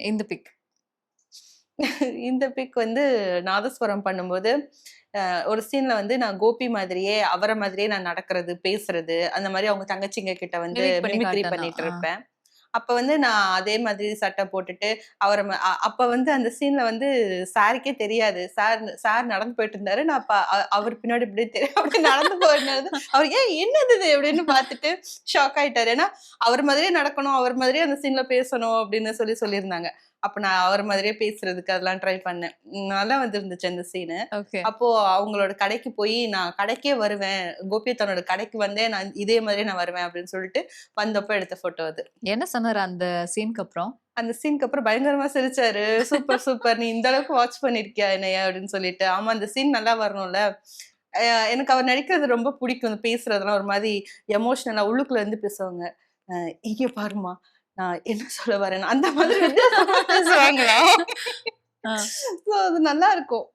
இந்த பிக். இந்த பிக் வந்து நாதஸ்வரம் பண்ணும்போது, ஒரு சீன்ல வந்து நான் கோபி மாதிரியே, அவர மாதிரியே நான் நடக்கிறது, பேசுறது, அந்த மாரி அவங்க தங்கச்சிங்க கிட்ட வந்து மிமிக் பண்ணி மிமிக்ரி காட்டணும். பண்ணிட்டு இருப்பேன். அப்ப வந்து நான் அதே மாதிரி சட்டை போட்டுட்டு, அவர ம அ அப்ப வந்து அந்த சீன்ல வந்து சாருக்கே தெரியாது. சார் நடந்து போயிட்டு இருந்தாரு. நான் அப்ப அவர் பின்னாடி இப்படியே அப்படியே நடந்து போனது. அவர் "ஏய் என்னது இது?" அப்படின்னு பார்த்துட்டு ஷாக் ஆயிட்டாரு. ஏன்னா, அவர் மாதிரியே நடக்கணும், அவர் மாதிரியே அந்த சீன்ல பேசணும் அப்படின்னு சொல்லியிருந்தாங்க. அப்ப நான் அவர் மாதிரியே பேசுறதுக்கு அதெல்லாம் ட்ரை பண்ணேன். நல்லா வந்திருந்துச்சு அந்த சீனு. ஓகே. அப்போ அவங்களோட கடைக்கு போயி, "நான் கடைக்கே வருவேன். கோபி அத்தானோட கடைக்கு வந்தே நான் இதே மாதிரியே நான் வருவேன்" அப்படின்னு சொல்லிட்டு வந்தப்ப எடுத்த ஃபோட்டோ அது. என்ன சொன்னாரு அந்த சீனுக்கு அப்புறம்? அந்த சீனுக்கு அப்புறம் பயங்கரமா சிரிச்சாரு. "Super, super. நீ இந்த அளவுக்கு வாட்ச் பண்ணியிருக்கியா என்னைய?" அப்படின்னு சொல்லிட்டு. ஆமா, அந்த சீன் நல்லா வரணும்ல. அ எனக்கு அவர் நடிக்கிறது ரொம்ப பிடிக்கும். அந்த பேசுறதெல்லாம் ஒரு மாரி எமோஷனலா உள்ளுக்குள்ள இருந்து பேசுவாங்க. "அ இங்க பாரும்மா, நான் என்ன சொல்ல வரேன்னு" அந்த மாதிரி வித்தியாசமா பேசுவாங்களா. ஆ. ஸோ அது நல்லாருக்கும்.